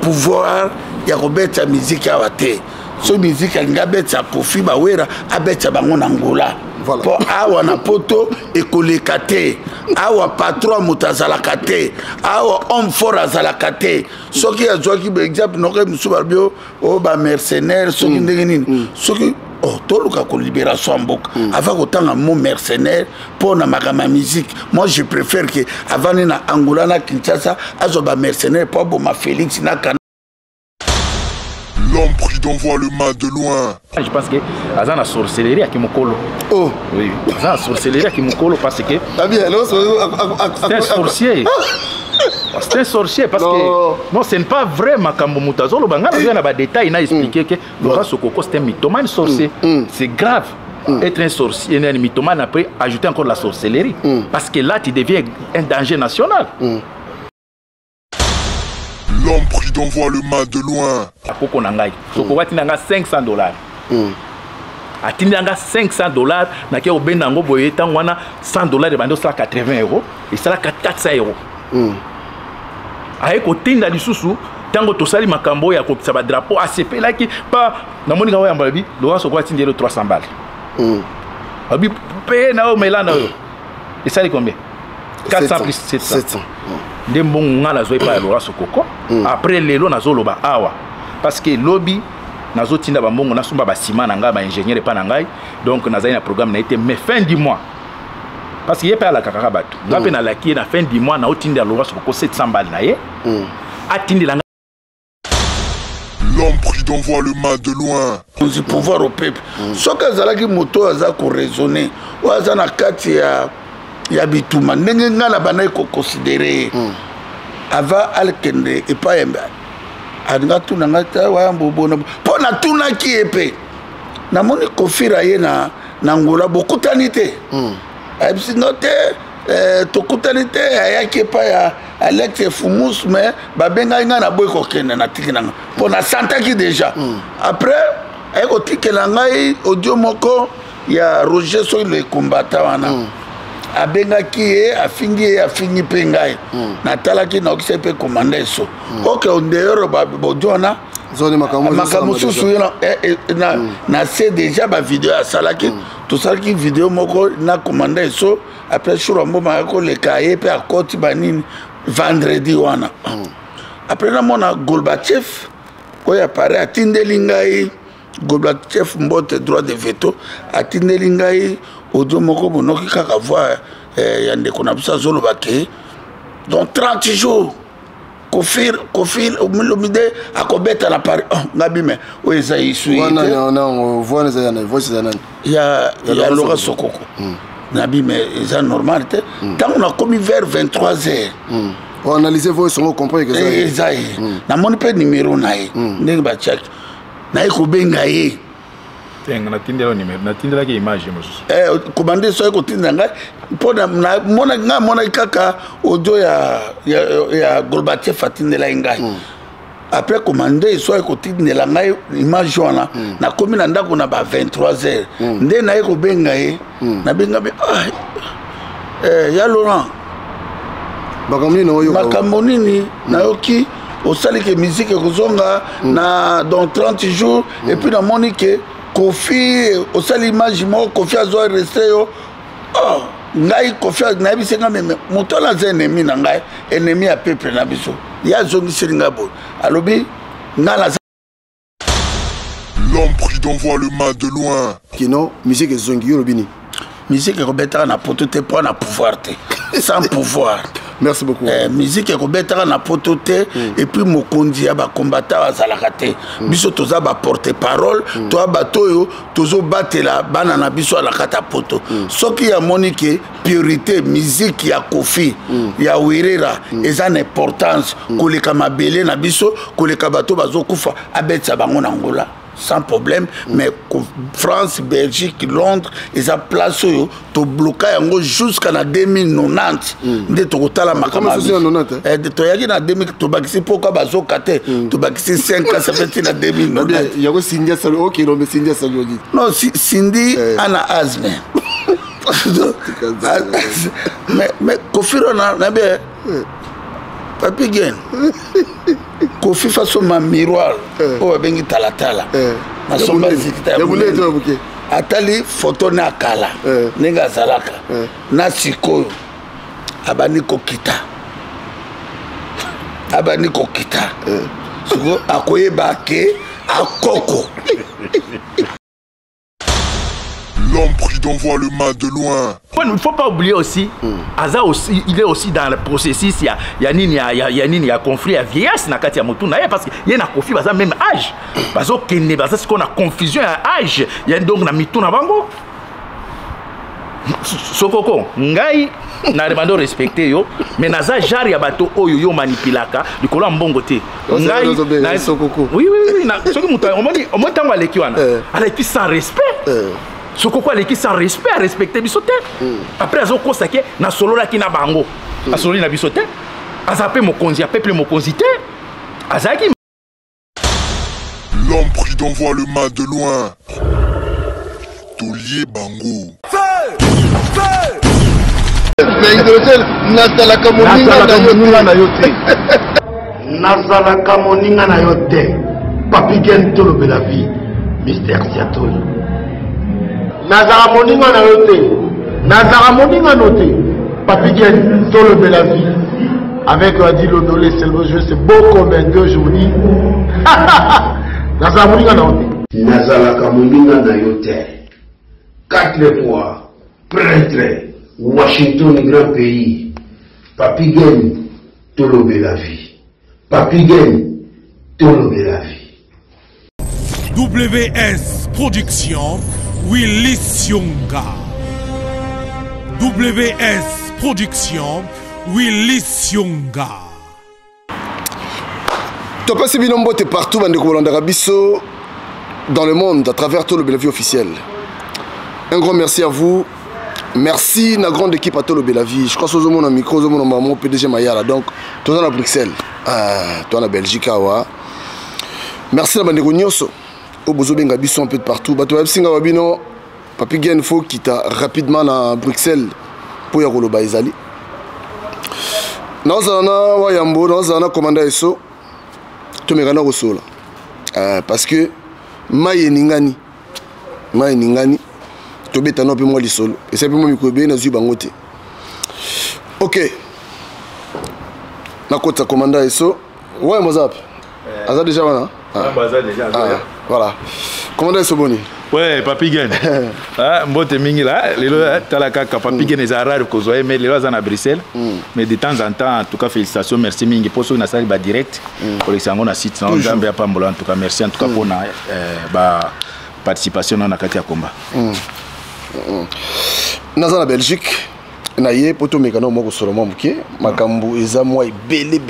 pouvoir ya kobeta musique ya wate so musique alinga beta Kofi Bawera abeta bango na Angola voilà. Po awa na poto ekoleka te awa patron mutazalaka te awa homme fort azalaka te soki azwaki par exemple noke musubarbio o ba mercenaire soki ndenge nini soki oh, toluka ko libération mboka avant kotanga mon mercenaire pour na makama musique moi je préfère que avant na Angola na Kinshasa azoba mercenaire pour boma Félix na kana l'homme prudent voit le mal de loin. Je pense que Azan a sorcellerie à Kimokolo. Oh oui, Azan a sorcellerie à Kimokolo parce que c'est un sorcier. C'est un sorcier parce que non, ce n'est pas vrai Makambo Mutazolo. Il y a des détails, il a expliqué que Laurent Sokoko c'est un mythomane sorcier. C'est grave. Être un sorcier, un mythomane, après ajouter encore la sorcellerie. Parce que là, tu deviens un danger national. L'homme prudent voit le mal de loin. Akoko nangai. Sokoko tinanga $500. Atinanga $500 na ke obenango boye tangwana $100 bando sala 80 euros et sala 400 euros. Aye ko tinda lisusu tango tosali makambo ya ko kisaba drapeau ACP laki pa na moninga wa yambabi Laurent Sokoko tindelo 300 balles. Abi pe na o melana yo. Et ça combien? 400 plus 700. Des bons gens n'ont pas Laurent Sokoko. Après les lots n'ont pas awa parce que lobby n'a pas tinda bambongo n'a sumba basima nanga ba ingénieur et pas nangai donc n'a un programme n'a été mais fin du mois parce qu'il y a pas la kakabatu n'a pas na la qui na fin du mois n'a tinda Laurent Sokoko 700 balles na ye a tindi la l'homme prudent voit le mal de loin. Du pouvoir au peuple ce que zalaki moto aza ko raisonner ou aza na kati ya bituma ndenge ngala bana ko considérer avant alkende et pas yemba adinga tuna ngata wa mbobona pona tuna ki epe na moni kofira ye na Angola bokutani te abisi note to kutani te ayaki pa ya Alex Fumus mais babenga nga na boy ko kende na tikinanga pona santaki déjà après ay ko tikela ngai audio moko ya Roger Soy le combattant wana abenga ki afingi pengai natala ki na okise pe commander so OK on dehors ba bodona zone makamu susu na c'est déjà ba vidéo à salaki tout ça qui vidéo moko na commander so après shura mboma ko le kaye pe akoti banini vendredi wana après na mona Gorbatchev ko ya pare atindeli ngai Gorbatchev mbote droit de veto atindeli ngai audio moko bonoki kaka voix ya ndeko na bisa zolo bake donc 30 jours Kofi omilomide akobeta na Paris ngabi me o eza isu non voix na voix za nani ya Laurent Sokoko nabi me eza normal te tant on a commis vers 23h on analyser voix son comprendre que ça eza na moni pe numéro na ye ndenge ba check na ko benga ye tenga na tindela numéro na tindela ke image mosusu commander so ko tindanga pona mona kaka audio ya Gorbatchev atindela ngai après commander so ko tindela ngai image wana na komi na ndako na ba 23h nde na ko benga ye na benga be ya Laurent makambo nini na yoki osali ke musique kozonga na dans 30 jours et puis na monique Kofi osali image mo Kofi azo resté yo ngai Kofi na bisenga meme moto la ennemi na ngai ennemi ya peuple na biso ya zongi siringa bo alobi ngala l'homme prudent voit le mal de loin. Kino musique zongi yorobini musique ko na poto te pour na pouvoir te sans pouvoir. Merci beaucoup. Musique ko betara na poto te et puis mokondi ya ba combattant azalaka te biso toza ba porte parole to batoyo tozo batela bana na biso ala kata poto soki ya monique priorité musique ya Kofi ya Werera eza na importance koleka mabele na biso koleka bato bazokufa abetsa bango na Angola sans problème mais France, Belgique, Londres ils ont placé to bloqué jusqu'à 2090 de to kotala makama to yaki na 2000 to bakisi pourquoi bazo kate to bakisi 5 ans ça fait na 2090 yako Cindy Salo OK non mais Cindy Salo dit non Cindy ana asthme mais Kofi na be Papi Gen. Kofi façon ma miroir. Oh, bengi talatala. Ma somba zikita. Atali photo na kala. Nenga zalaka. Na sikoyo. Abani kokita. Abani kokita. Siko akoye bake akoko. L'homme prudent voit le mal de loin. Il ne faut pas oublier aussi, Aza aussi, il est aussi dans le processus, il y a conflit, il y a vieillesse parce qu'il y a un conflit, il y a même âge. Parce qu'on a confusion à âge, il y a donc un mitou na bango. Sokoko, ngai na demando respecter yo, mais naza jar ya bato oyo yo manipulaka, likolo mbongo te. Ngai na Sokoko. Oui, na soki mutu on m'a tango aleki wana. Aleki sans respect. Sokoko aleki sans respect, respecter bisote. Après azo kosake na solo la ki na bango. A solo na bisote. Azape mokonzi, peuple mokonzi te. Azaki. L'homme prudent voit le mal de loin. Tolier Bango. Nazalaka moninga na yote. Papi Gen tolobe la vie. Mystère Siatoli. Nazara moninga na yote. Nazara moninga noté. Papi Gen tolobe la vie. Avec Adi Lodolé, c'est le jeu, c'est beau comme un deux journées. Nazara moninga na yote. Nazalaka moninga na yote. 4 fois prêtre. Washington, grand pays. Papi Gen, tolobe la vie. Papi Gen, tolobe la vie. WS Production, Willy Sionga. WS Production, Willy Sionga. Tu as passé Binombo, tu es partout, Bandeko dans le monde, à travers tout le vie officiel. Un grand merci à vous. Merci la grande équipe à Tolo Belavie. Je crois que c'est mon micro, mon PDG Mayala. Donc, tu es à Bruxelles, tu es à Belgique. Merci à Bandeko Nyoso. Au Bozo Benga Bisson un peu de partout. Tu es à Wabino. Papi Gen faut quitter rapidement à Bruxelles pour y aller au Baïzali. Nous avons Wayambo, nous avons commandé eso. Tu me rends au sol. Parce que Maye Ningani. Tobeta no pe moi lisolo et c'est pe moi mikobe na zuba ngote. OK. Na kota commanda eso. Ouais mozap. Aza déjà wana. Aza déjà. Voilà. Commanda eso boni. Ouais, Papi Gen. Mbote mingi là, lelo talaka Papi Gen est rare ko zoé mais lelo à Bruxelles. Mais de temps en temps en tout cas félicitations, merci mingi pour ceux qui na sali ba direct pour les sango na site na Zambia pambola en tout cas merci en tout cas pour na ba participation na kati ya combat. Naza la Belgique, naye poto mekano moko solo moké, makambu eza moi belé.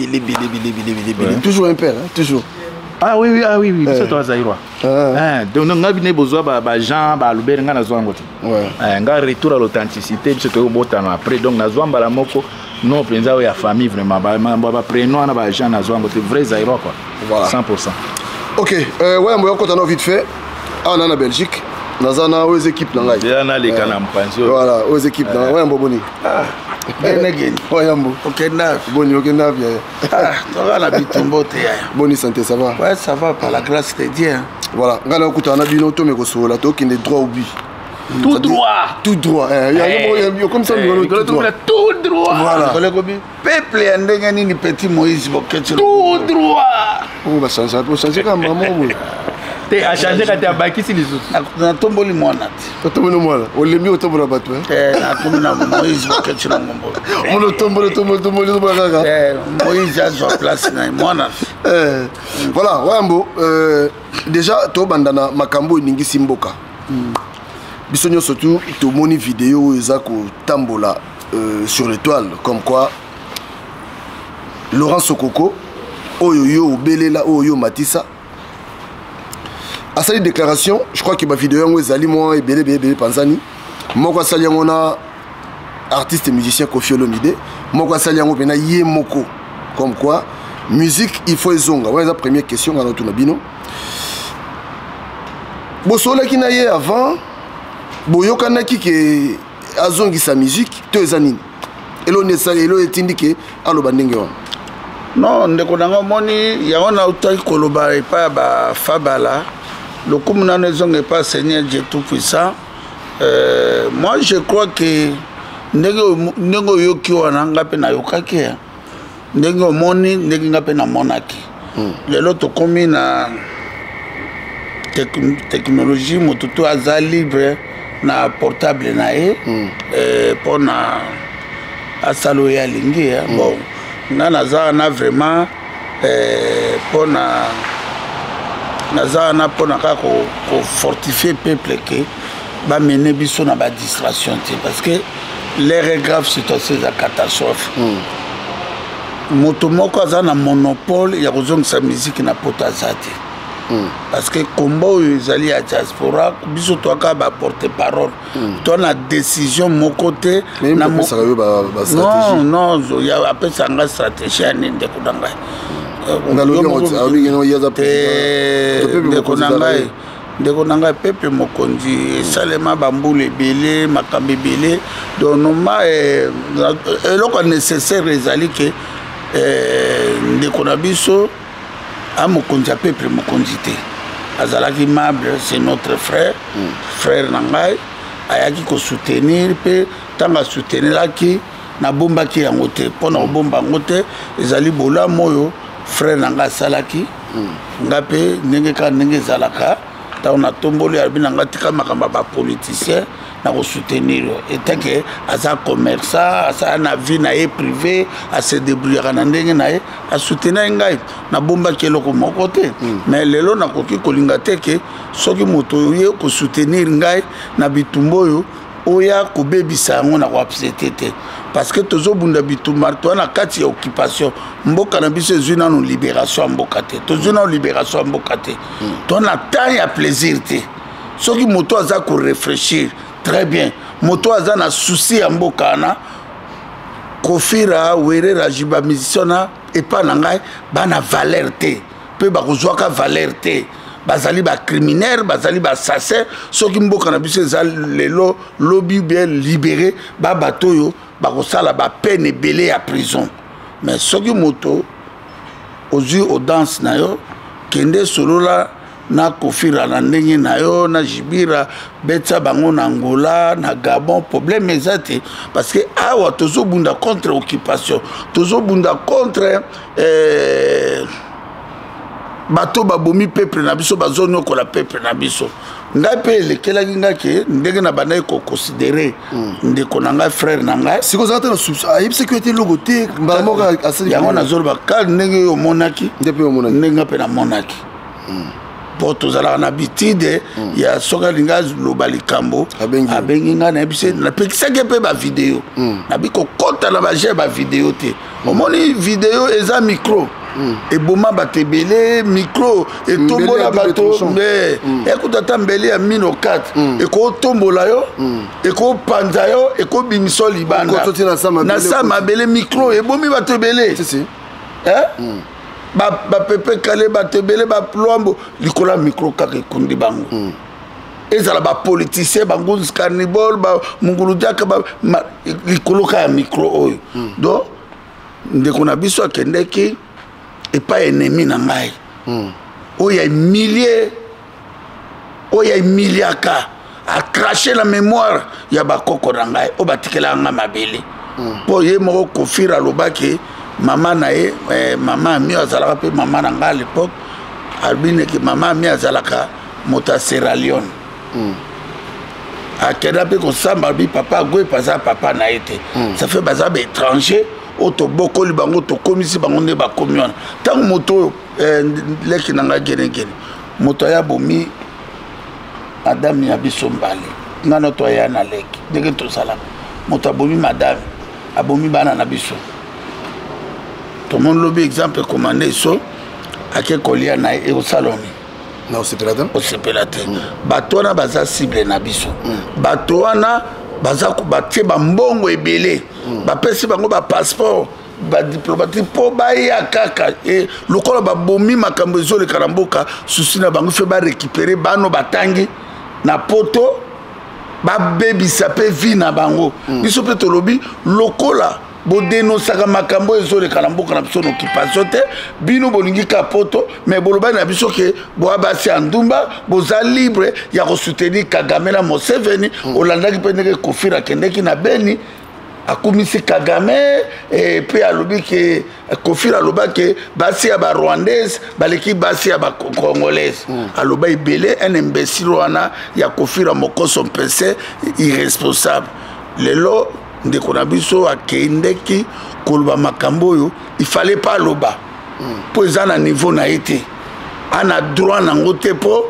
Toujours un père, hein, toujours. Ah oui, c'est toi Zaïrois. Donc on a bien besoin ba Jean, ba Lubert nga na zwangote. Ouais. Nga retour à l'authenticité, c'est tout botano après donc na zwamba la moko non penza ya famille vraiment ba prénom na ba Jean na zwangote vrai Zaïrois quoi. Voilà. 100%. OK, ouais, moi on a vite fait. Ah on a la Belgique. Nazana aux équipes dans la. Na les canam pension. Voilà, aux équipes dans. Ouais, Mboboni. Ah. Benegin. Ouais, Yambo. OK, Nav. Boni, OK, Nav. Ah, tu vas la bitumbo te. Boni santé, ça va? Ouais, ça va par la grâce de Dieu. Voilà, ngana okuta na bino to meko so la to qui est droit au but. Tout droit. Tout droit. Il y a comme ça tout droit. Voilà. Peuple andengani ni petit Moïse Boketcho. Tout droit. On va changer comme maman. A changé quand tu as bâti si les autres. Na tomboli mwana. Tomboli mwana. On l'a mis au tombeau là-bas toi. Na tomona Moïse Boketcho na ngombo. On le tombe kaka. Moïse a sa place na mwana. Voilà, Wambo déjà to bandana makambo ningi simboka. Bisonyo surtout to moni vidéo ezako tambola sur l'étoile comme quoi Laurent Sokoko oyo belela oyo Matissa a sali déclaration, je crois que ma vidéo est allée moi et belé Panzani. Moi sali ngona artiste et musicien Koffi Olomide, moi sali ngo pena yé moko comme quoi musique il faut ezonga. Ouais, la première question à notre bino. Bosola ki na yé avant boyoka ki ke azongi sa musique to ezanini. Elo ne sali elo etindi ke alo bandenge wana. Non, ndeko nanga moni yango na utaki koloba epa ba fabala. Le communant n'est pas Seigneur Dieu tout-puissant. Moi je crois que nego yoki wana ngape na yokaki. Nego moni ndenge ngape na monaki. Lelo to komi na technologie motutu aza libre na portable na ye pona asalo ya lingi bon na za na vraiment pona naza na pona ka ko fortifier peuple que ba mener biso na ba distraction parce que l'air grave situation de catastrophe moto moko aza na monopole ya kozongisa musique na potazate parce que combo ezali ya diaspora biso toaka ba porter parole to na décision moko te na non non ya apesa nga stratégie ya ninde kudanga ndeko nanga peuple mokonzi esalema bambula ebele makambo ebele donc noma eloko nécessaire ezali ke ndeko na biso amokonzi ya peuple mokonzi te azalaki mable c'est notre frère frère na ngai ayaki kosoutenir mpe ntango asouteniraki nabombaki yango te mpo na kobomba yango te ezali bolamu oyo frère nanga asalaki nga mpe ndenge kaka ndenge ezalaka ntango natomboli alobi nanga tika makambo ya bapoliticien na kosoutenir yo etake aza commerçant asala na vie na ye privé ase débrouillaka na ndenge na ye asoutenir ngai nabombaki eloko moko te mais lelo nakoki kolinga te ke soki moto oye kosoutenir ngai na bitumba oyo oya kobebisa yango na koapsete te parce que tozobunda bitumba toa na kati ya occupation mboka na biso ezwi nano libération ya mboka te tozwi nano libération ya mboka te toa na temps ya plaisir te soki moto aza korefléchir très bien moto aza na souci ya mboka wana kofira werera jiba musicien na epa na ngai bana valeur te mpe bakozwaka valeur te bazali ba criminaire bazali ba assassin soki mboka na biso eza lelo lobi bien libéré ba bato yo bakosala ba peine ebele ya prison mais soki moto ozwi audience na yo kende solola na kofira na ndenge na yo na jibira betsa bango na Angola na Gabon problème eza te parce que awa tozobunda contre occupation tozobunda contre bato babomi peuple na biso bazoni okola peuple na biso ngai mpe elekelaki nga ke ndenge na bandaki koconsidere ndeko na ngai frère na ngai sikozala te na ayebisaki ete eloko te yango nazoloba ka ndenge oyo omonaki ndenge mpe namonaki po tozalaka na bitide ya soki alingi aloba likambo abengi ngai nayebisi napekisaki mpe bavideo nabi kokɔta na baje bavideo te omoni video eza micro eboma bato ebele micro etombola bato ekuta ata mbele ya mino 4 ekotombola yo ekopanza yo ekobimisa libanda na sa mabele micro ebomi bato ebele bapepe kale bato ebele baplombo likola micro kaka ekundi bango ezala bapoliticien bangunzi carnibol mungulu diaka likolo ka ya micro oyo donc ndeko na biso akendeki epa ennemi na ngai oyo emiliaka acraché la mémoire ya bakoko na ngai oyo batikelaka ngai mabele mpo ye moko kofira alobaki mama na ye mama ami azalaka mpe mama na ngai à l'époque albineki mama ami azalaka moto ya Sierra Leone akenda mpe kosamba albi papa agoye aza papa na ye te ça fait baza baétranger oyo tobokoli bango tokomisi bango nde bakomi wana ntango moto oyo leki na ngai genegene moto aya bomi madame ya biso mbale ngana to aya na leki ndenge tosalaka moto abomi madame abomi bana na biso tomoni lobi exemple commande eso ake kolia na ye eosaloni osepela te bato wana baza cible na biso bato wana batie bambongo ebele bapesi bango bapasseport badiplomatique mpo baya kaka lokola babomi makambo ezoleka na mboka susi na bango fe barécupere bano batangi na poto babebisa mpe vi na bango biso mpe tolobi lokola bodenosaka makambo ezoleka na mboka na biso na occupation te bino bolingi kapoto mais bolobani na biso ke boa basi ya ndumba boza libre ya kosoutenir Kagame na Museveni olandaki mpe ndenge Koffi akendeki na Beni akumisi Kagame pe alobi ke Koffi aloba ke basi ya ba Rwandaise baleki basi ya ba Congolaise aloba ibele un imbécile wana ya Koffi mokoso mpese irresponsable lelo ndeko na biso akendeki koloba makambo oyo il fallait pas loba po eza na niveau na été ana droit nango te po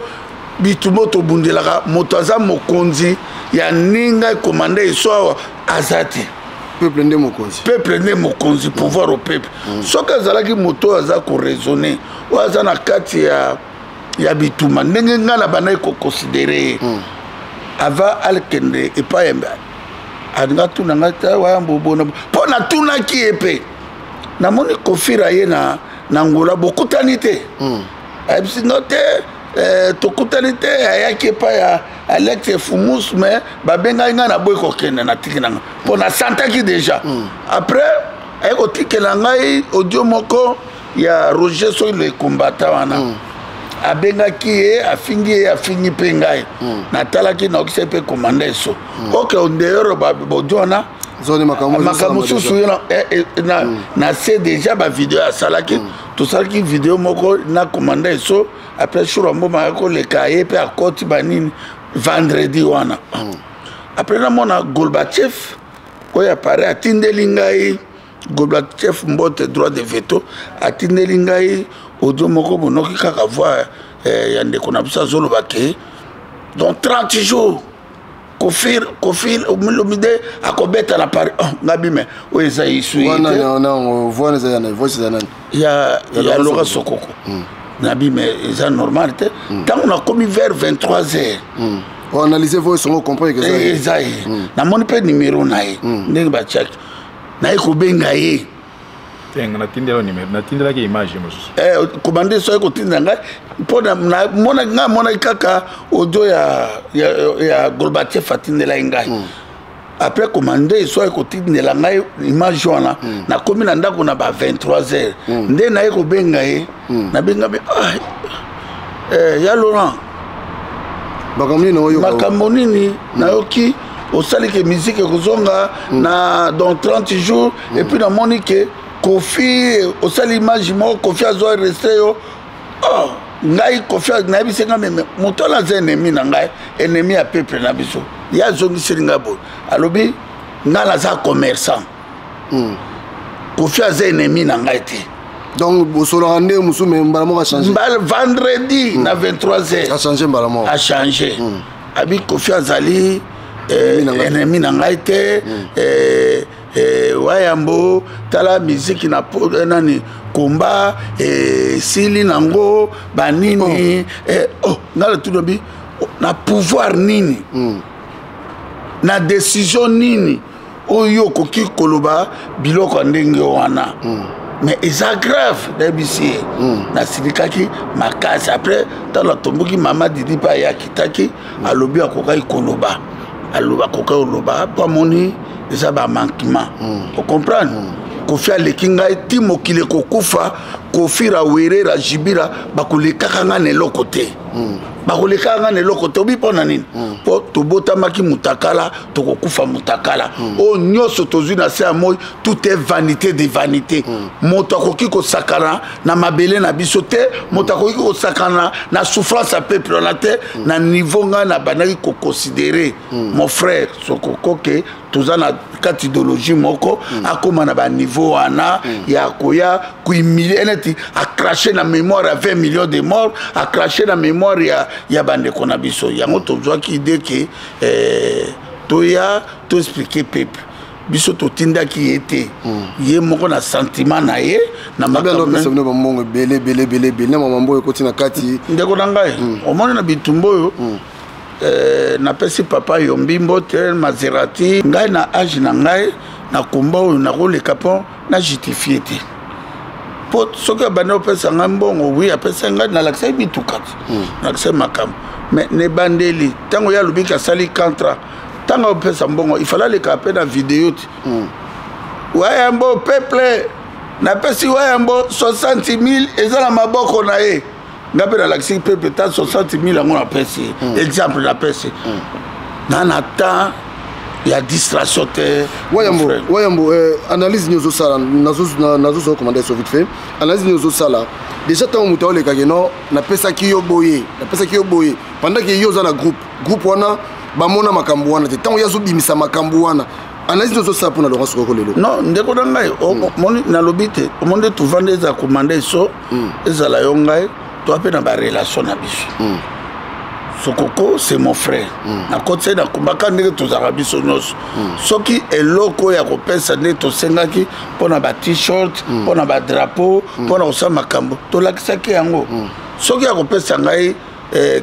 bitumo tobundelaka moto aza mokonzi ya ninga komanda eso azati peuple nde mokonzi pouvoir au peuple soki azalaki moto aza koraisonner oyo aza na kati ya bituma ndenge ngai na bana ekoconsidere ava alkende epai alinga tuna ngai ta wayambo bona mpo natunaki ye mpe namoni Koffi ye na Angola bokutani te ayebisi no te tokutani te ayaki epai ya Alex Fumus mais babengai ngai na boyi kokende natiki na ngai mpo nasantaki déjà après aye kotikela ngai audio moko ya Roger Soy le combattant wana abengaki ye afingi mpe ngai natalaki naokisa mpe komanda eso oke ondeyoro baudio wana makambo mosusu na se déjà bavideo asalaki tosalaki video moko na komanda eso après shura mboma ya koleka ye mpe akoti banini vendredi wana après namona Gorbatchev oyo apare atindeli ngai Gorbatchev mbote droit de veto atindeli ngai audio moko bonoki kaka voix ya ndeko na biso azoloba ke dans 30 jours Koffi Olomide akobeta na Paris ngabime oyo eza isu ya Laurent Sokoko nabime eza normal te ntango nakomi vers 23h analyse voix songo comprendre que eza ye namoni mpe numero na ye ndenge batiaki naye kobenga ye natindelaki image mosusu komande so ekotinda ngai mpo ngai monaki kaka audio ya Gorbatchev atindelaki ngai après komande so ekotindela ngai image wana nakomi na ndako na ba 23h nde naye kobenga ye nabenga be ya Laurent makambo nini nayoki osaliki musique ekozonga na dans 30 jours et puis namoni ke Koffi osali image moko Koffi azwa resté yo ngai Koffi nayebisi nga meme moto ala aza ennemi na ngai ennemi ya peuple na biso ye azongiseli ngai boye alobi ngai naza commerçant Koffi aza ennemi na ngai te donc bosolaka nde mosu me mbala moko achange vendredi na 23h achange mbala moko achange abi Koffi azali ennemi na ngai te wayambo tala musique na nani komba sili nango banini ngala tudobi na pouvoir nini na décision nini oyo koki koloba biloko ndenge wana mais eza grave debisi na silikaki makasi après tala tomboki mama Didi pa ya kitaki alobi akokai koloba aloba akokai koloba pa moni eza ba manquement vous comprenez Koffi aleki ngai ti mokili kokufa Koffi Rawere Jibira bakolekaka nga na eloko te bakolekaka nga na eloko te obi mpo na nini mpo tobotamaki mutakala tokokufa mutakala oyo nyonso tozwi na se ya moi tout est vanité de vanité moto akoki kosakana na mabele na biso te moto akoki kosakana na souffrance ya peuple wana te na niveau ngai na bandaki koconsidere mon frère Sokoko ke toza na kati idéologie moko akoma na baniveau wana ya koya kuimilie neti acracher na mémoire ya 20 millions de morts acracher na mémoire ya bandeko na biso yango tozwaki idée ke toya to expliquer peuple biso totindaki ye te ye moko na sentiment na ye na makambo belé na mambo ekoti na kati ndeko na ngai omoni na bitumba oyo napesi papa Yombi Mbote Maserati ngai na age na ngai na komba oyo nakoleka mpo na justifie te po soki abandi opesa ngai mbongo wi apesa ngai nalakisa bituka te nalakisa makambo mais ne bandeli ntango ye alobiki asali contrat ntango opesa mbongo ifala aleka mpe na video te wayambo peuple napesi wayambo 60 000 eza na maboko na ye nga mpe nalakisi peuple ta 60 000 yango napesi exemple napesi nana temps ya distraction te wayambo analyse ni ozosala nazosoka commande so vite fait analyse ni ozosala déjà ntango moto aolekaki no napesaki yo boye pendant ke yo oza na groupe wana bamona makambo wana te ntango ye azobimisa makambo wana analyse ni ozosala mpona Laurent Sokoko lelo non ndeko na ngai nalobi te omonde tovanda eza commande so ezala yo ngai toa mpe na barelation na biso Sokoko c'est mon frère na kotse na kumbaka ndenge tozaka biso nyonso soki eloko ya kopesa nde tosengaki mpona ba t-shirt mpona ba drapeau mpona kosala makambo tolakisaki yango soki ya kopesa ngai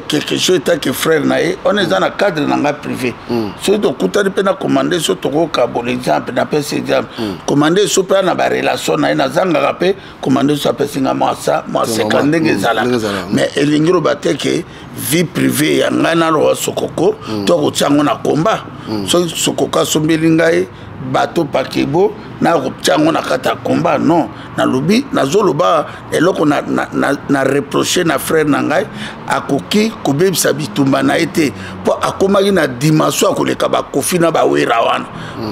quelque chose etaki frère na ye on eza na cadre na ngai privé soki tokutani mpe na commande so tokoka bon exemple napesa exemple commande so mpe na barelation na ye nazangaka mpe commande so apesinga mwasa mwaseka ndenge ezalaka mais elingi loba te ke vie privée ya ngai na Laurent Sokoko tokotia yango na komba soki Sokoko asombeli ngai bato pakebo na kotia yango na kati ya komba non nalobi nazoloba eloko na reproche na frère na ngai akoki kobebisa bitumba na ye te mpo akomaki na dimension ya koleka bakofi na bawera wana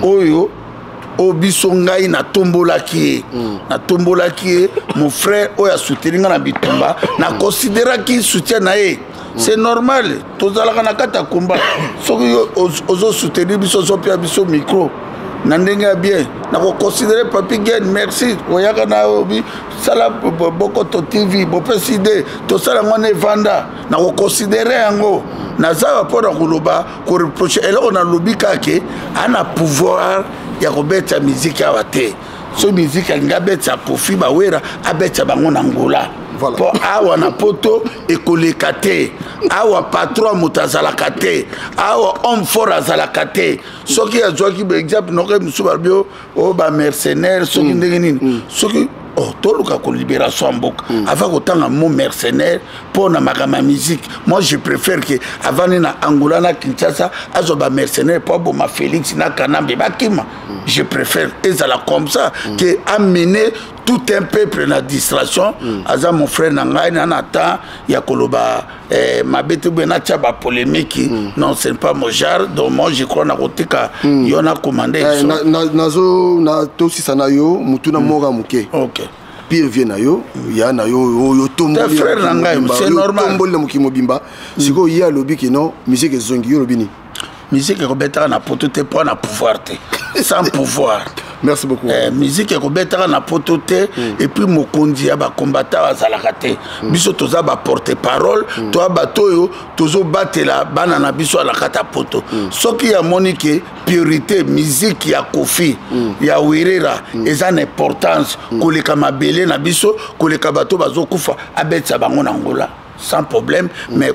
oyo obiso ngai natombolaki ye mon frère oyo asoutenir nga na bitumba na considéraki soutien na ye c'est normal tozalaka na kati ya komba soki ozosoutenir biso ozopia biso micro na ndenge ya bien nakoconsidere Papi Gen merci oyaka na obi sala Bokoto TV bopesi ide tosala yango na evanda nakoconsidere yango naza mpona koloba koreproche eloko nalobi kake ana pouvoir ya kobeta miziki awa te so miziki alingi abeta profit bawera abeta bango na ngola po awa na poto ekoleka te awa patron moto azalaka te awa homme fort azalaka te soki azwaki exemple noke misu babio o bamercenaire soki ndenge nini soki toluka ko libération mboka avant kotanga mo mercenaire pour na makama musique moi je préfère que avant na Angola na Kinshasa azo ba mercenaire pour boma Félix na Kanambe bakima je préfère ezala comme ça que amener tout un peuple na distraction aza mon frère na ngai na nata ya koloba mabete bena tia ba polémique non c'est pas mon genre donc moi je crois na kotika yona commandé nazo na tosi sana yo mutuna moga muke OK pire vient na yo ya na yo tombo ta frère na ngai c'est normal tombo le mukimo bimba siko ya lobi ki non musique zongi yo lobini musique ko betaka na poto te pour na pouvoir te sans pouvoir. Merci beaucoup. Musique est robetara na potote et puis mokondi ba combattant azalaka te. Biso toza ba porter parole, toi batoyo tozo batela bana na biso ala kata poto. Soki ya monique priorité musique ya Kofi, ya Werera, eza na importance koleka mabele na biso, koleka bato bazo kufa abetsa bango na Angola. Sans problème, mais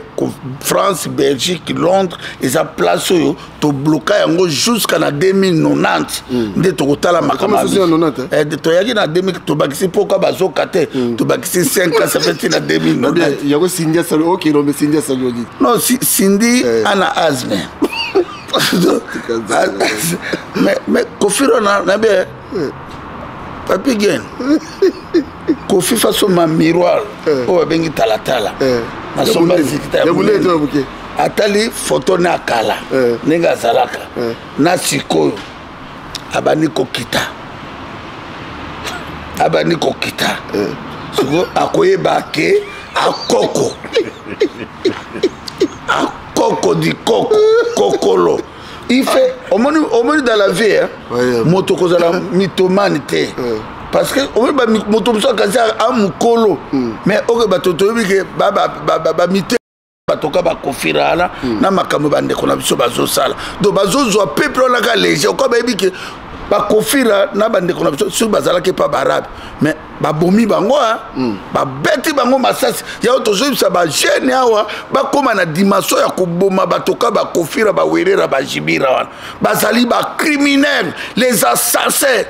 France, Belgique, Londres, ils ont placé tout bloqué jusqu'à 2090. Dès que tu as la macama. Tu as 2000, tu as pourquoi bazo kate, tu as 5 ans, ça fait 2090. Il y a aussi Cindy Salo, ok, non mais Cindy Salo dit. Non, Cindy, Anna Asme. Mais Kofi Rona, bien. Papi Gen Kofi façon ma miroir o bengi talatala na somba zikita ya atali photo na kala nenga zalaka na sikoyo abani kokita siko akoyeba ke akoko di kokolo. Il fait, au moins dans la vie, moto kozala mythomane te. Parce que au moins moto so kaza amukolo. Mais oke batoto bike ba mité batoka ba kofirala na makambo bande kona biso bazo sala. Do bazo zo peuple na ka léger ko ba bike ba kofira na bande kona biso sur bazala ke pa barabe. Mais ba bomi bango ba beti bango masasi ya otozo bisa ba jeune awa ba koma na dimension ya koboma batoka ba kofira ba werera ba jibira wana bazali ba criminels les assassins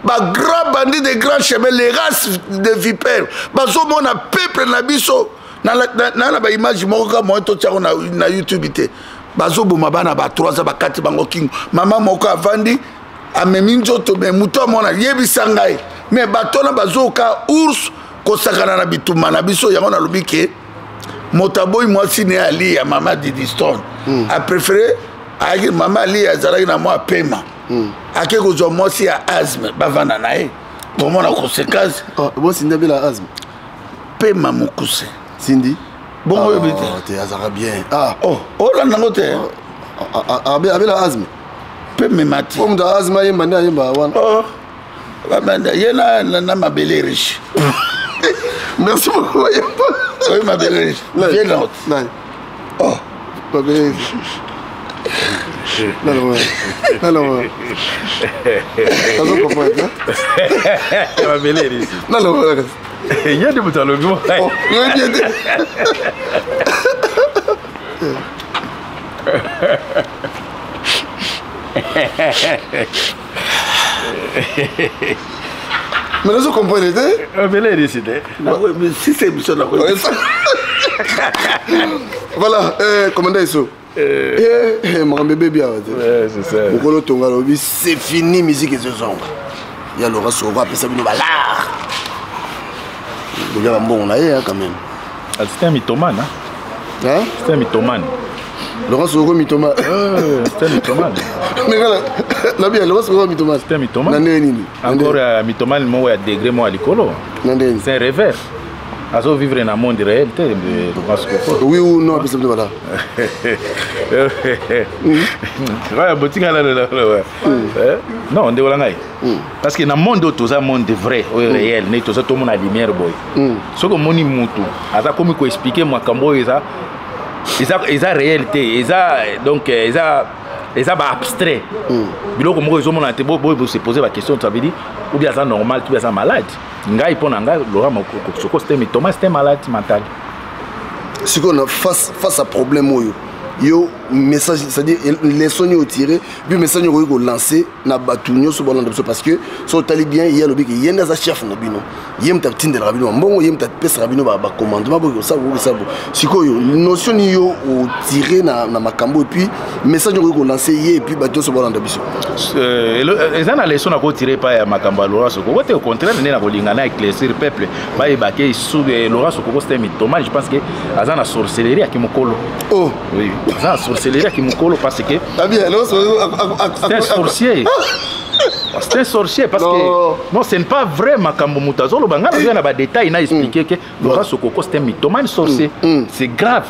ba grands bandits de grands chemins les races de vipères bazo mona peuple na biso na ba image moko ka mo to tshako na YouTube te bazo boma bana ba 3 ans ba 4 bango king mama moko avandi amemi nzoto me muto amona yebisa ngai me bato na bazoka ours kosakana na bituma na biso yango nalobi ke moto aboyi mwasi ne ali ya mama Didi Stone a préféré ayaki mama ali azalaki na mwa pema ake kozwa mwasi ya asthme bavanda na ye bomona conséquence bon Cindy abela asthme pema mokuse Cindy bongo yebi te azaka bien olanda yango te abela asthme pema mati omutu asthme ayemba nde ayemba wana babanda ye na mabele riche merci beaucoup oui mabele riche violente mabele riche non azo comprendre mabele riche non il y a des moutons le gros mais vous comprenez mabele riche si c'est mission na voilà commandant Isso mon bébé bien c'est ça Mokolo Tonga lobi c'est fini musique et zonga il y a Laurent Soro après ça bino bala il y a un bon là quand même c'était un mythomane hein c'était un mythomane Laurent Soro mythomane c'était un mythomane mais la bien Laurent Soro mythomane c'était un mythomane nande nini encore mythomane mo ya degré mo alikolo nande c'est un rêveur azo vivre dans le monde réel de oui ou non parce que voilà ouais botinga là non on dévoile ngai parce que dans le monde tout ça monde vrai réel né tout ça tout monde a lumière boy ce que moni mutu aza comme ko expliquer moi kambo eza réalité donc eza ba abstrait biloko moko ezo mona te bo se poser la question ça veut dire ou bien ça normal ou bien ça malade ngai pona ngai Laurent Soko c'était Thomas c'était malade mental ce qu'on a face à problème yo message c'est-à-dire les sons au tiré puis message ko lancer na batunyo so bolanda parce que so tali bien il y a le biki yenda za chef na bino yem ta tinde rabino mbongo yem ta pesa rabino ba commandement bo ça siko yo notion ni yo au tiré na makambo et puis message ko lancer ye et puis bato so bolanda biso eza na leçon na ko tirer pa ya makambo Laurent Soko au contraire ne na ko lingana éclaircir peuple ba e baké sous Laurent Soko c'était mythomane je pense que azana sorcellerie akimokolo oui ça sorcellerie qui mukolo parce que c'est un sorcier c'est un sorcier parce que non c'est pas vrai makambo mutazolo bangana bien na ba détail na expliquer que Laurent Soko c'était un mythomane sorcier c'est grave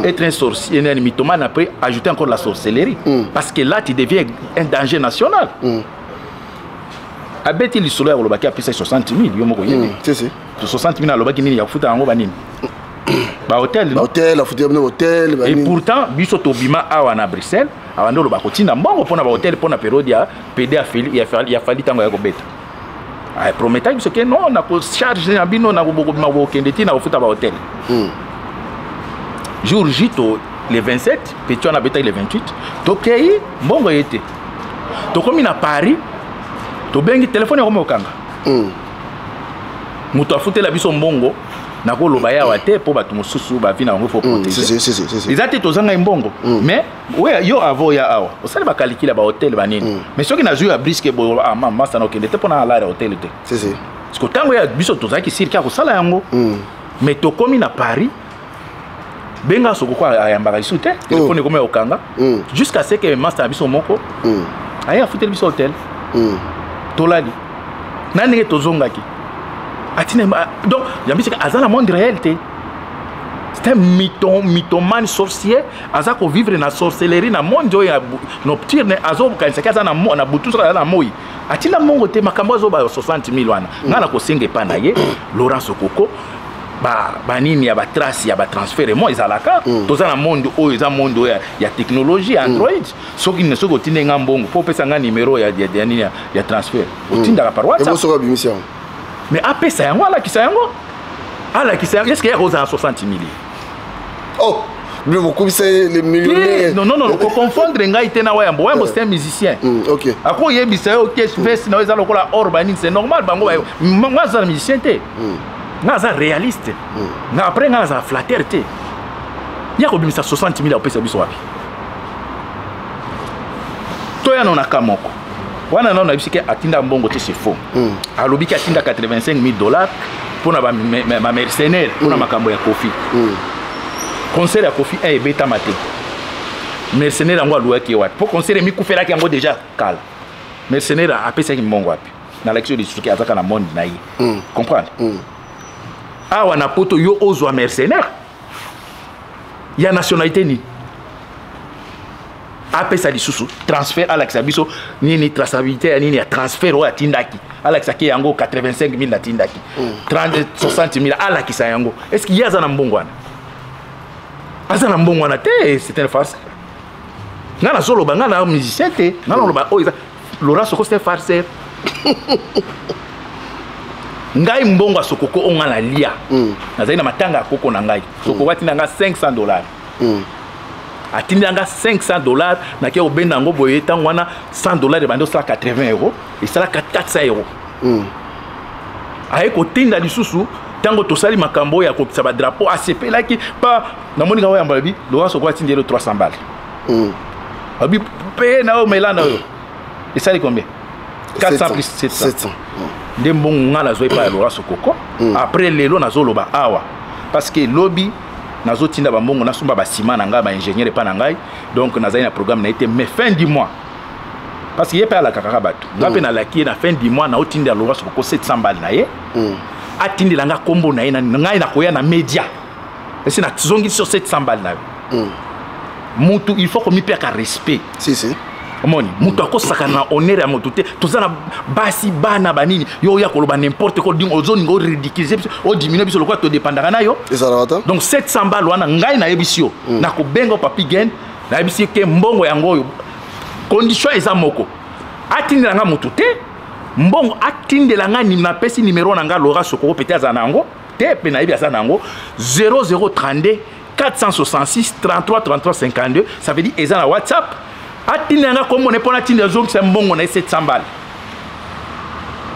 être un sorcier un mythomane après ajouter encore la sorcellerie parce que là tu deviens un danger national abeti lisolo ya kolobaki apesa 60 000 yo moko yene c'est 60 000 alobaki nini ya kufuta yango banini hôtel et pourtant biso tobima awa na Bruxelles avando loba kotinda mbongo pona ba hôtel pona période ya PD ya fali tango ya kobeta ay prometaki biso ke non na ko charge na bino na ko bima bo kende tina kofuta ba hôtel jour jito le 27 petit on a beta le 28 tokei mbongo yete tokomi na Paris to bengi téléphone ya komokanga muto afutela biso mbongo na ko loba ya wate po batu mususu ba vina ngo faut protéger ezate tozanga mbongo mais ouais yo avo ya awa osali ba calculer ba hôtel ba nini mais soki na jouer à brisque bo mama sana okende te pona la hôtel te parce que tango ya biso tozaki cirque ko sala yango mais to komi na Paris benga soko kwa ayamba isu te téléphone comme okanga jusqu'à ce que master biso moko aya futel biso hôtel tolali nani tozongaki donc yambi c'est azana monde réalité c'est un mythomane sorcier azako vivre na sorcellerie na monde ya nocturne azo kanisa kaza na na butu na moi atina mongo te makambo zo ba 60 000 wana ngana ko singe pa na ye Laurent Soko ba nini ya ba trace ya ba transfert mo ezalaka toza na monde o eza monde ya technologie Android soki ne soko tinde ngambongo po pesa nga numéro ya transfert otinda ka par WhatsApp mais après ça yango ala kisango est-ce qu'il y a aux 60 000 oh mais beaucoup c'est les millionnaires non ko confondre ngai tena wayambo c'est un musicien OK ako yebisa yo que fest na eza lokola urbanisme c'est normal bango moi ça musicien te nga za réaliste nga après nga za flatteur te ya ko bimisa 60 000 opesa biso wapi to ya nona kamoko wana non nabisi ke atinda mbongo te c'est faux alobi ke atinda $85,000 pour na ba mercenaire pour na makambo ya Kofi concert ya Kofi e beta maté mercenaire yango alouaki wapi pour concert mi kufela ki yango déjà kala mercenaire apesa ki mbongo wapi na l'action de suki ataka na monde na yi comprendre awa na poto yo ozwa mercenaire ya nationalité ni apesa lisusu transfert Alexa biso nini traçabilité nini ya transfert o atindaki Alexa ki yango 85,000 na tindaki 60,000 alakisa yango est-ce qu'il y a za na mbongo wana aza na mbongo wana te c'est une farce ngana solo ba ngana musicien te ngana loba o iza Laurent Sokoko c'est farceur ngai mbongo a Sokoko onga na lia nazali na matanga koko na ngai Sokoko atinda nga $500 atinda nga $500 na ke obenda ngo boye tango wana $100 bando sala €80 et sala €400 aye ko tinda lisusu tango tosali makambo ya kokisa ba drapeau ACP laki pa na moninga wa yambabi Laurent Sokoko atindelo $300 abi pe na o melana yo et ça combien 400 plus 700 de mbongo ngala zo pa Laurent Sokoko après lelo nazoloba awa parce que lobby nazotinda ba mbongo na sumba ba ciment na nga ba ingénieur pa na ngai donc nazali na programme na été mais fin du mois parce que yé pa la kakaka bato ngape na laki na fin du mois na otinda Laurent Sokoko $700 na ye atindi la nga kombo na ye na ngai na koya na média et c'est na zongi sur $700 na mutu il faut que mi peka respect si omoni mutu akosaka na honneur ya motu te tozana basi bana banini yo ya koloba n'importe quoi dingo ozoni ngo ridiculiser o diminuer biso lokwa to dépendaka na yo donc $700 wana ngai na yebisio na ko bengo papi gen na yebisi ke mbongo yango yo condition eza moko atindela nga mutu te mbongo atindela nga ni na pesi numéro na nga Laurent Sokoko peut-être azanango te pe na yebi azanango 0032 466 33 33 52 ça veut dire eza na WhatsApp atinanga comme on est pour atindela zongi c'est mbongo na $700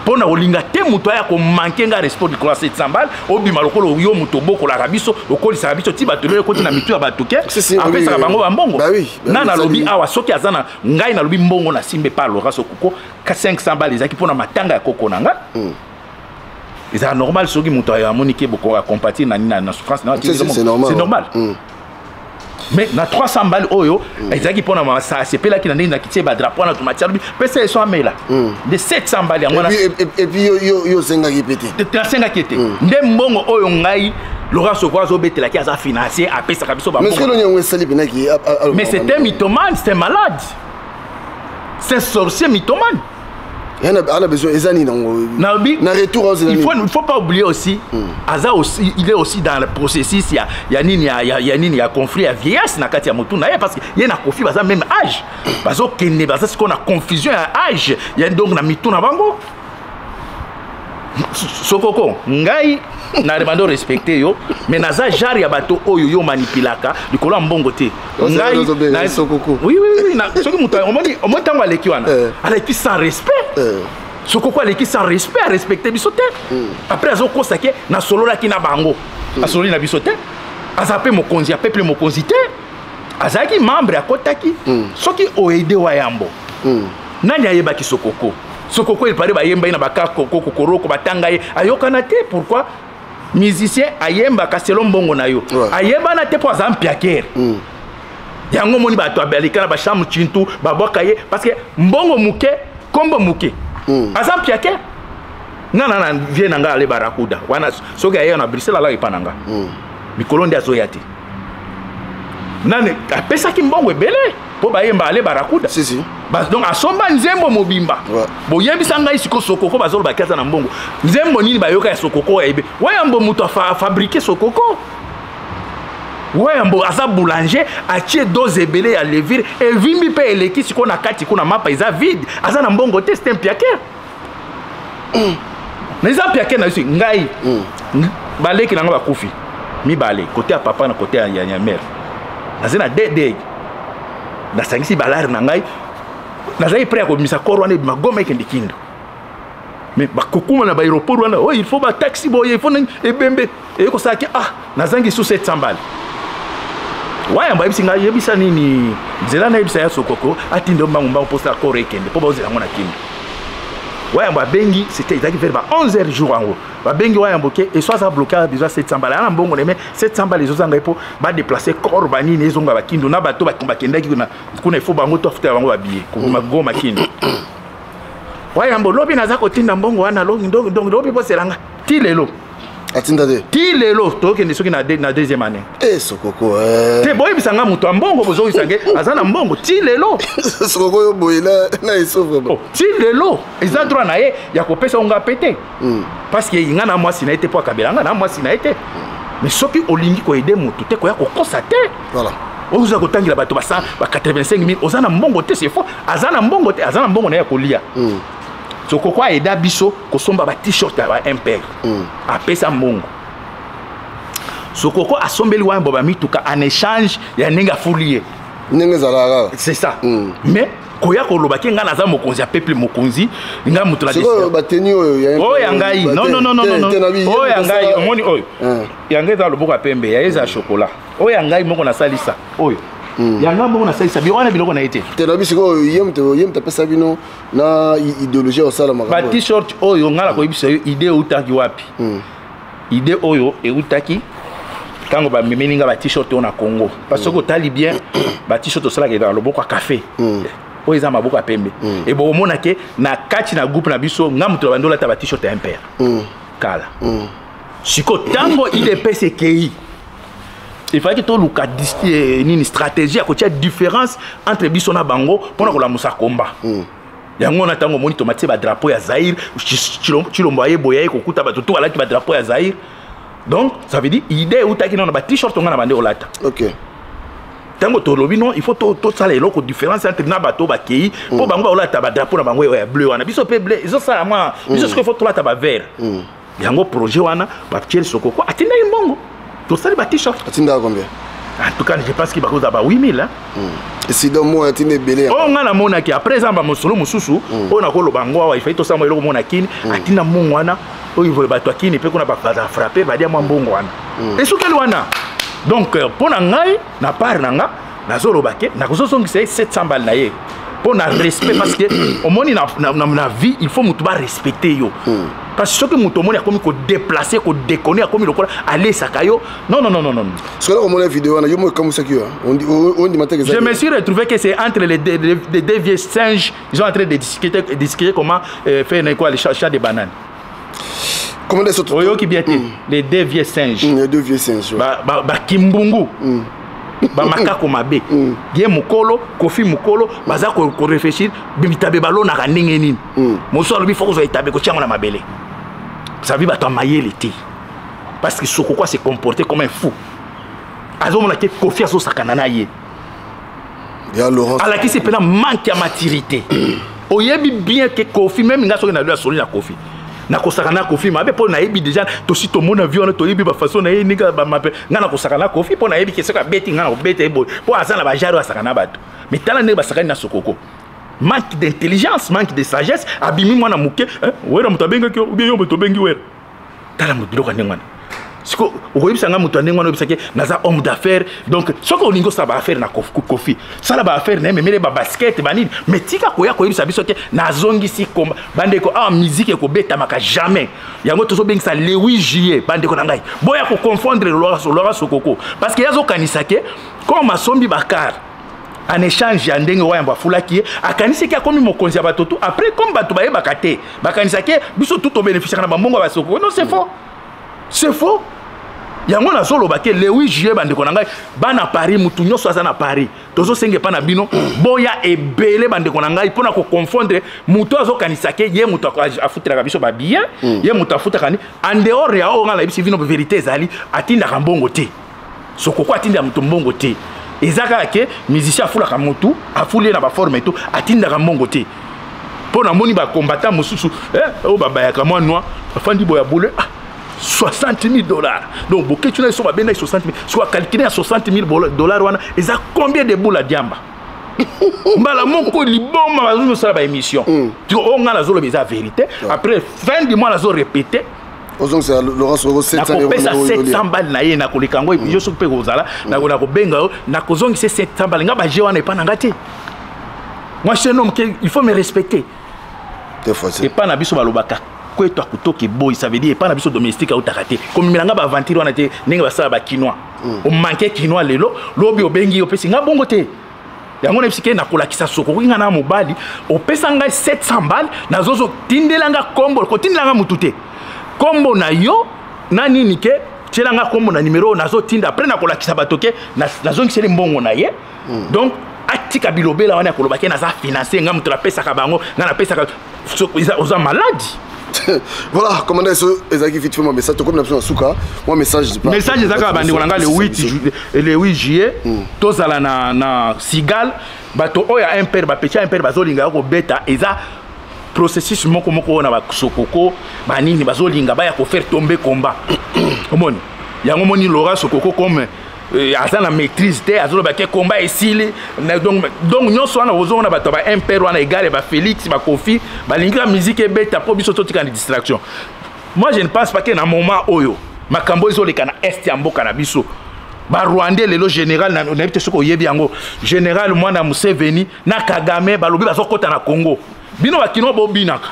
pona olinga te muto ya ko manquer nga respect de classe $700 obima lokolo yo muto boko la rabiso okoli sa rabiso ti bato le ko na mitu ya batuke après ça bango ba mbongo na lobi awa soki azana ngai na lobi mbongo na simbe pa Laurent Sokoko ka $500 ezaki pona matanga ya koko nanga c'est normal soki muto ya monike boko compatir na souffrance c'est normal mais na $300 oyo ezaki pona ma ça c'est pela ki na ndinga kitie ba drapeau na tomatia pesa eso amela de $700 yango na et puis yo senga ki pété de senga ki était nde mbongo oyo ngai Laurent Sokoko azo betela ki aza financier apesa kabiso ba mais ce que l'on sali bena ki mais c'était mythomane c'est malade c'est sorcier mythomane on a besoin ezani na retour il faut pas oublier aussi Aza aussi il est aussi dans le processus il y a conflit à vieillesse na kati ya motu na parce que il y a na conflit baza même âge bazo kende baza ce qu'on a confusion à âge il y a donc na mitu na bango Sokoko ngai na demando respecter yo mais naza jari ya bato oyo yo manipulaka likolo mbongo te ngai na Sokoko oui na soki muto omoni tango aleki wana aleki sans respect Sokoko aleki sans respect à respecter biso te après azo kosake na solola ki na bango asololi na biso te azape mokonzi ya peuple mokonzi te azaki membre akotaki soki oede wa yambo nani ayebaki Sokoko Sokoko il paraît bayemba ina baka kokoroko batanga ye ayokana te pourquoi musicien ayemba kaselo mbongo na yo ayeba na te po azampiakere yango moni bato abelikana ba shamu chintu baboka ye parce que mbongo muke kombo muke azampiakere nana na vie nanga ale barakuda wana soki aye na Bruxelles ala ipananga mikolo ndi azoya te nane apesa ki mbongo ebele po bayemba ale barakuda si donc asomba nzembo mobimba boyebisa ngai siko Sokoko bazoloba kaza na mbongo nzembo nini bayoka ya Sokoko ebe wayambo muto fabriquer Sokoko wayambo aza boulanger atie dose ebele ya levire evimbi pe eleki siko na kati kuna mapa iza vide aza na mbongo te c'est un piaquer na iza piaquer na yusi ngai baleki nanga bakufi mi bale côté ya papa na côté ya mère azena dede na sangisi balare na ngai nazali prêt à komisa korwana ma goma ekende kindo mais bakokuma na ba aéroport wana oh il faut ba taxi boy il faut ebembe et ko saki nazangi sous $700 Ouais, on va essayer de faire nini. Zela na ibisa ya sokoko. Atindo mbangu mbangu posta kore kende. Pour baser ngona kindi. Ouais, on va bengi. C'était exactement vers 11h jour en haut. Va bengi ouais emboké et soit ça bloqué déjà 700 balles. Na mbongo mais 700 balles les autres ngapo ba déplacer corps bani ne zonga ba kindo na bato ba kenda kuna il faut bango tofuta bango ba billet. Ko magoma kindo. Ouais, ambo lobi naza ko tinda mbongo wana donc lobi poselanga. Ti lelo. Atinda de. Ti lelo to kende soki na deuxième année. Eh sokoko te boy bisanga muto mbongo bozo isange azana mbongo ti lelo. Sokoko yo boyela na iso vraiment. Ti lelo eza droit na ye ya kopesa onga pété. Parce que inga na mwasi na été po kabelanga na mwasi na été. Mais soki olingi ko aider muto te ko ya ko constater. Voilà. Oza ko tangila bato ba 85 000 ozana mbongo te c'est faux. Azana mbongo te azana mbongo na ya kolia. So kokwa eda biso ko somba ba t-shirt ba impère. Apesa mbongo. So koko asombeli wa mboba mituka en échange ya nenga foulier. Nenga zalaka. C'est ça. Mais koya ko lobaki nga naza mokonzi ya peuple mokonzi nga mutu la décision. So bateni oyo. Oh yangai. Non. Oh yangai omoni oyo. Yangai za loboko pembe ya eza chocolat. Oh yangai moko na salisa. Oyo. Yanga moko na salisa biwana biloko na été. Tena bisiko yem pesa bino na idéologie au sala makabo. Ba t-shirt oyo ngala ko yibisa idée utaki wapi. Idée oyo e utaki quand ba memeninga ba t-shirt on a Congo parce que tali bien ba t-shirt osala ke dans le boko café oyo za maboko pembe et bon mona ke na kati na groupe na biso ngamuto bandola ta ba t-shirt ya impère kala siko tango il est PCKI il fallait que to luka une stratégie à côté différence entre biso na bango pour na la musa combat yango na tango moni tomate ba drapeau ya Zaïre chilombo ye boya ko kuta ba to ala ki ba drapeau ya Zaïre. Donc, ça veut dire idée où tu as un t-shirt on a bandé au lata. OK. Tango to lobi non, il faut tout ça les locaux différence entre na bateau ba kei pour bango au lata ba drapeau na bango ya bleu wana. Biso pe bleu, ils ont ça moi. Biso ce qu'il faut tout lata ba vert. Yango projet wana ba tiel soko quoi. Atinda mbongo. To ça ba t-shirt. Atinda combien? En tout cas, je pense qu'il va cause ba 8000 hein. Et si donc moi atinda belé. Oh ngana mona ki après ça ba mosolo mususu, on a ko lo bango wa il fait tout ça moi lo mona kini, atinda mbongo wana. Il faut que tu aies frappé, il faut que tu wana. Donc, pour ngai, na part nanga, na zolo bake, na koso 700 balles na ye. Pour na respect parce que au moins na vie, il faut que tu respecter yo. Parce que muto moni a comme ko déplacer, ko déconner, a comme le aller sakayo. Non. Ce que là on a vidéo na yo mo comme ça qui on dit matin que je me suis retrouvé que c'est entre les deux vieux singes, ils sont en train de discuter comment faire quoi les chats de bananes. Comment les autres Oyo qui bien les deux vieux singes. Les deux vieux singes. Ba kimbungu. Ba makako mabe. Ye mukolo, kofi mukolo, baza ko réfléchir, bimitabe balo na ndenge nini. Moso lobi faut que zo itabe ko tiango na mabele. Ça veut ba to mayele ti. Parce que soko quoi s'est comporté comme un fou. Azo mona ke kofi azo sakana na ye. Ya Laurent. Ala qui c'est pena manque à maturité. Oyebi bien que kofi même nga so na lui a soli na kofi. Na kosaka na kofi mabe po na yebi déjà to si to mona vion to yebi ba façon na yenika ba mape nga na kosaka na kofi po na yebi keseka beti nga na beti bo po azana ba jaro asaka na bato mais tala ne ba saka na sokoko manque d'intelligence manque de sagesse abimi mwana muke wera mutabenga ki ou bien yo to bengi wera tala mudilo ka ngwana siko okoyebisa nga mutu ndenge wana obisaki naza homme d'affaires donc soko olingo sa ba affaire na kofi sala ba affaire na memele ba basket banini mais tika koya koyebisa biso ke nazongisi komba bandeko musique ko beta maka jamais yango tozo bengisa le 8 juillet bandeko na ngai boya ko confondre Laurent Sokoko parce que yazo kanisa ke comme asombi bakar en échange ya ndenge wa yamba fulaki akanisi ke akomi mokonzi ya batoto après comme bato baye bakate bakanisa ke biso tout bénéficier na bambongo ba Sokoko non c'est faux yango na solo bake le 8 juillet bandeko na ngai bana Paris mutu nyoso aza na Paris tozo senge pa na bino boya ebele bandeko na ngai pona ko confondre mutu azo kanisa ke ye mutu afutela biso ba bien ye mutu afutaka ni en dehors ya o ngala bisi vino vérité ezali atinda ka mbongo te Sokoko atinda mutu mbongo te ezaka ke musicien afulaka mutu afuli na ba forme to atinda ka mbongo te pona moni ba combattant mususu o baba ya ka mwa afandi boya boule $60 000. Donc, beaucoup de gens sont bien 60 000. Soit calculé à $60 000, et ça combien de boules à diamba? Mbala moko libon ma bazo sala ba émission. Tu on a la zone la vérité. Après fin du mois la zone répété. Ozong c'est Laurent Sokoko 700 euros. Na ko pesa 700 balles na ye na ko lekango et puis yo sok pe ko zala na ko benga na ko zongi 700 balles nga ba je wana pa na ngati. Moi je suis un homme il faut me respecter. Et pas na biso balobaka ko to akutoke boy ça veut dire pas na biso domestique au takate comme milanga ba aventure wana te ninga ba sala ba quinoa. O manquer quinoa lelo lobi obengi o pesi nga bongo te. Yango na bisike na kolakisa Sokoko nga na mobali o pesa nga 700 balles na zozo tindelanga kombo ko tindelanga mutute. Kombo na yo nani nike tjelanga kombo na numéro na zo tinda après na kolakisa batoke na zongi sele mbongo na ye. Donc atika bilobela wana kolobaki na za financer nga mutu la pesa ka bango nga na pesa ka oza malade. Voilà, commandant Ezaki fit fait mon message comme l'option Souka, mon message Ezaka bandi kolanga le 8 juillet tozala na Sigal bato oya un père ba petit un père bazolinga ko beta eza processus moko na ba Sokoko banini bazolinga ba ya ko faire tomber combat. Omoni yango moni Laurent Sokoko comme asa na maîtrise te azolo ba ke combat esili donc nyonso wana ozona bato ba impère wana égal ba Félix ba Kofi ba linga musique e beta po biso totika na distraction. Moi je ne pense pas que na moment oyo makambo ezoleka na est ya mboka na biso ba Rwandais lelo général na nabite soko yebi yango général mwana Museveni na Kagame balobi bazokota na Congo bino bakino bo binaka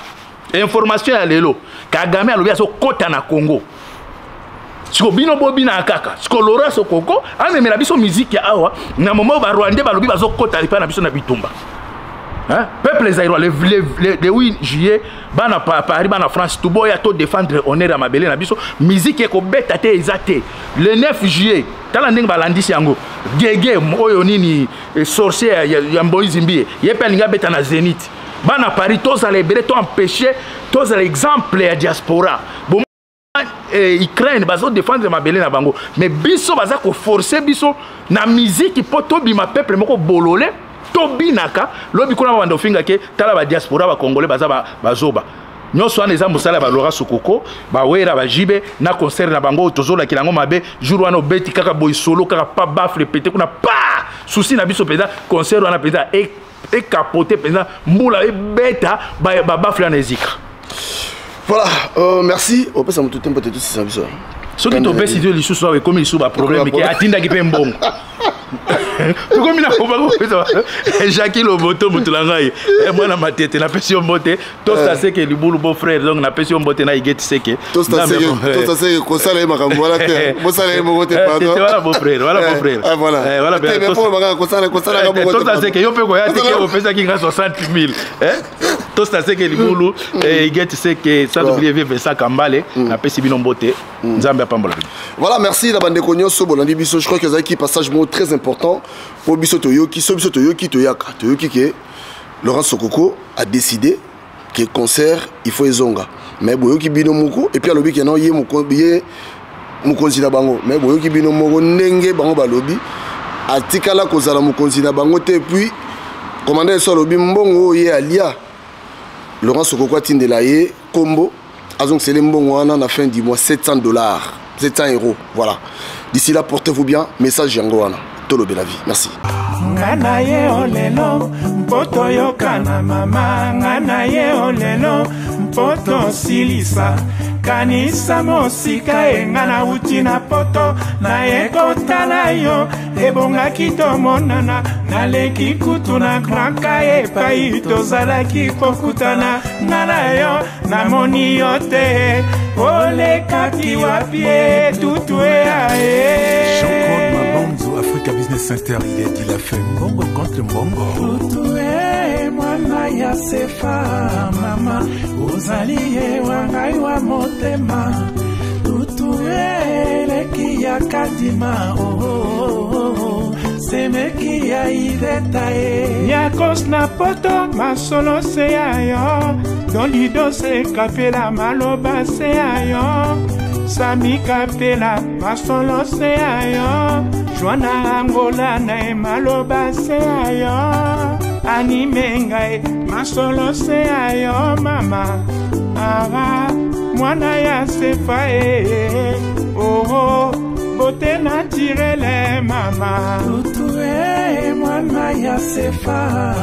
information ya lelo Kagame alobi azokota na Congo. Siko bino bobi na kaka siko Laurent Sokoko amemela biso musique ya awa na moment ba Rwandais balobi bazokota lipa na biso na bitumba. Hein? Peuple zaïrois le 8 juillet bana Paris bana France tout boya to défendre honneur à mabele na biso musique ko beta te ezate le 9 juillet tala ndenge balandisi yango gege oyo nini sorcier ya Moïse Mbie yepe linga beta na Zénith bana Paris to célébrer to empêcher to l'exemple ya diaspora. Ukraine bazo défendre mabele na bango mais biso baza ko forcer biso na musique poto bima peuple moko bolole to binaka lobi kuna banda ofinga ke tala ba diaspora ba congolais baza bazoba nyonso wana eza mosala ba Laurent Sokoko ba wera ba jibe na concert na bango tozola kilango mabe jour wana obeti kaka boy solo kaka pa bafle pété kuna pa souci na biso peza concert wana peza e capoter peza mbula e beta ba bafle na ezika. Voilà, merci. On peut s'en tout un peu de tout ça. Ce qui te fait si tu es là, comme il y a un problème, qui a tinda qui peut bon. Comme il a pas Jackie le moto mutulangai. Et moi na ma tête, la pression montée. Tout ça c'est que le boulot beau frère, donc la pression montée na get seke. Tout ça c'est que ça les makambo voilà que moi ça les moto pardon. Voilà beau frère, voilà beau frère. Ah voilà. Voilà bien. Mais pour makambo ko ça la tout ça c'est que yo peut ko ya tike au pesa qui 60 000. Hein? Tout ça c'est que le boulot et get seke sans oublier vivre ça Kambale na pesi binombote. Nzambe apambola. Voilà, merci la bande konyo so bolandi biso. Je crois que ça qui passage mot très important pour biso toyoki, so biso toyoki toyaka. Toyoki que Laurent Sokoko a décidé que concert il faut ezonga. Mais boyoki bino moko et puis alobi que non yé mukonzi na bango. Mais boyoki bino moko ndenge bango balobi atikala kozala mukonzi na bango te puis commandant so lobi mbongo yé alia Laurent Sokoko atindela ye combo azong c'est les mbongo wana na fin du mois $700 700 €. Voilà. D'ici là, portez-vous bien. Message Yangoana. Tolobe la vie. Merci. Ngana ye olelo mpoto yokana mama ngana ye olelo mpoto silisa kanisa mosika engana utina poto na ekotala yo ebonga kitomonana naleki kutuna kranka epai tozalaki kokutana ngana yo namoni yo te olekaki wapie tutue ae Jean-Claude Mabonzo, Africa Business Center, il est dit la fait Mbongo contre Mbongo. Tutue mwana ya sefa mama uzali ye wangai wa motema tutue leki ya kadima semeki ya ideta e nyakos na poto masolo se ayo dolido se kapela maloba se ayo Sami kapela masolo se ayo Joana Angola na e maloba se ayo Animenga e masolo se ayo mama Ara mwana ya sefa e Oh bote naturele mama Tutu e mwana ya sefa